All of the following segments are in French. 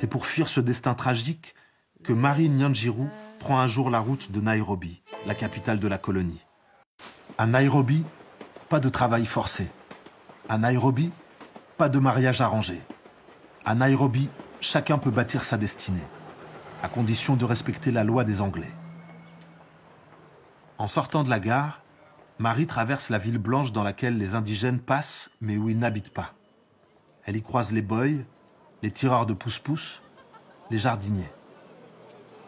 C'est pour fuir ce destin tragique que Marie Nyanjiru prend un jour la route de Nairobi, la capitale de la colonie. À Nairobi, pas de travail forcé. À Nairobi, pas de mariage arrangé. À Nairobi, chacun peut bâtir sa destinée, à condition de respecter la loi des Anglais. En sortant de la gare, Marie traverse la ville blanche dans laquelle les indigènes passent, mais où ils n'habitent pas. Elle y croise les boys, les tireurs de pousse-pousse, les jardiniers.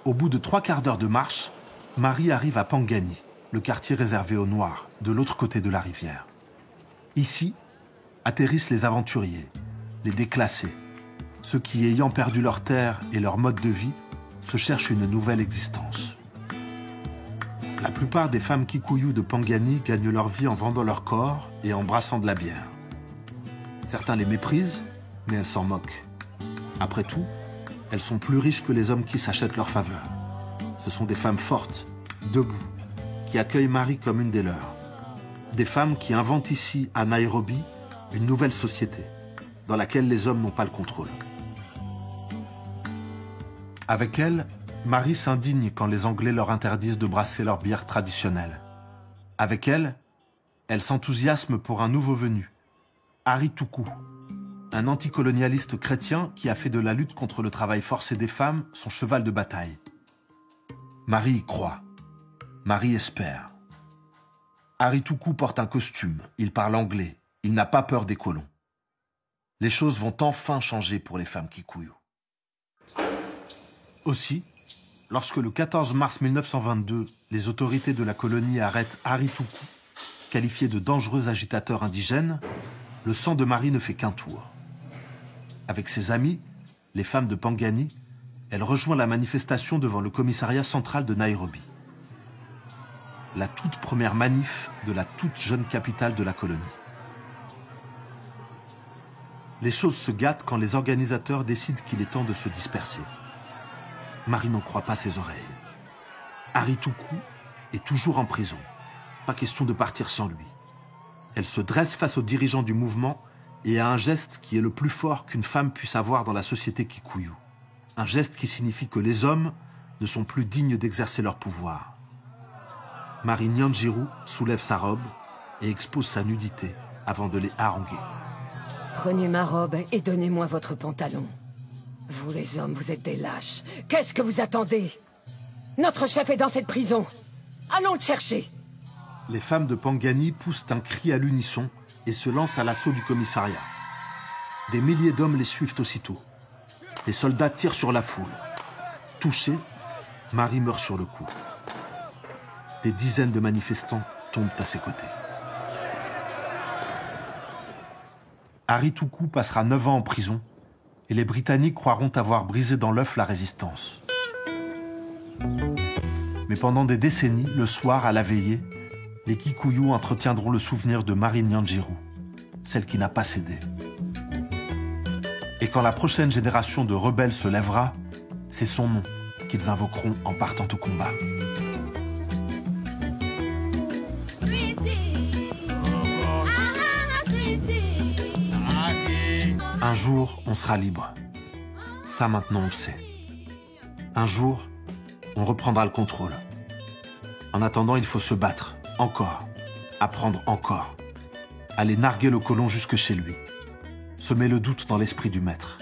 Au bout de 3/4 d'heure de marche, Marie arrive à Pangani, le quartier réservé aux Noirs, de l'autre côté de la rivière. Ici, atterrissent les aventuriers, les déclassés, ceux qui, ayant perdu leur terre et leur mode de vie, se cherchent une nouvelle existence. La plupart des femmes Kikuyu de Pangani gagnent leur vie en vendant leur corps et en brassant de la bière. Certains les méprisent, mais elles s'en moquent. Après tout, elles sont plus riches que les hommes qui s'achètent leur faveur. Ce sont des femmes fortes, debout, qui accueillent Marie comme une des leurs. Des femmes qui inventent ici, à Nairobi, une nouvelle société, dans laquelle les hommes n'ont pas le contrôle. Avec elles, Marie s'indigne quand les Anglais leur interdisent de brasser leur bière traditionnelle. Avec elle, elle s'enthousiasme pour un nouveau venu, Ari Tuku, un anticolonialiste chrétien qui a fait de la lutte contre le travail forcé des femmes son cheval de bataille. Marie y croit. Marie espère. Ari Tuku porte un costume, il parle anglais, il n'a pas peur des colons. Les choses vont enfin changer pour les femmes Kikuyu. Aussi, lorsque le 14 mars 1922, les autorités de la colonie arrêtent Ari Tuku, qualifié de dangereux agitateur indigène, le sang de Marie ne fait qu'un tour. Avec ses amis, les femmes de Pangani, elle rejoint la manifestation devant le commissariat central de Nairobi. La toute première manif de la toute jeune capitale de la colonie. Les choses se gâtent quand les organisateurs décident qu'il est temps de se disperser. Marie n'en croit pas ses oreilles. Ari Tuku est toujours en prison. Pas question de partir sans lui. Elle se dresse face aux dirigeants du mouvement et a un geste qui est le plus fort qu'une femme puisse avoir dans la société Kikuyu. Un geste qui signifie que les hommes ne sont plus dignes d'exercer leur pouvoir. Marie Nyanjiru soulève sa robe et expose sa nudité avant de les haranguer. Prenez ma robe et donnez-moi votre pantalon. Vous les hommes, vous êtes des lâches. Qu'est-ce que vous attendez? Notre chef est dans cette prison. Allons le chercher. Les femmes de Pangani poussent un cri à l'unisson et se lancent à l'assaut du commissariat. Des milliers d'hommes les suivent aussitôt. Les soldats tirent sur la foule. Touchée, Marie meurt sur le coup. Des dizaines de manifestants tombent à ses côtés. Ari Tuku passera 9 ans en prison et les Britanniques croiront avoir brisé dans l'œuf la résistance. Mais pendant des décennies, le soir, à la veillée, les Kikuyu entretiendront le souvenir de Marie Nyanjiru, celle qui n'a pas cédé. Et quand la prochaine génération de rebelles se lèvera, c'est son nom qu'ils invoqueront en partant au combat. Un jour, on sera libre. Ça, maintenant, on le sait. Un jour, on reprendra le contrôle. En attendant, il faut se battre, encore, apprendre encore, aller narguer le colon jusque chez lui, semer le doute dans l'esprit du maître.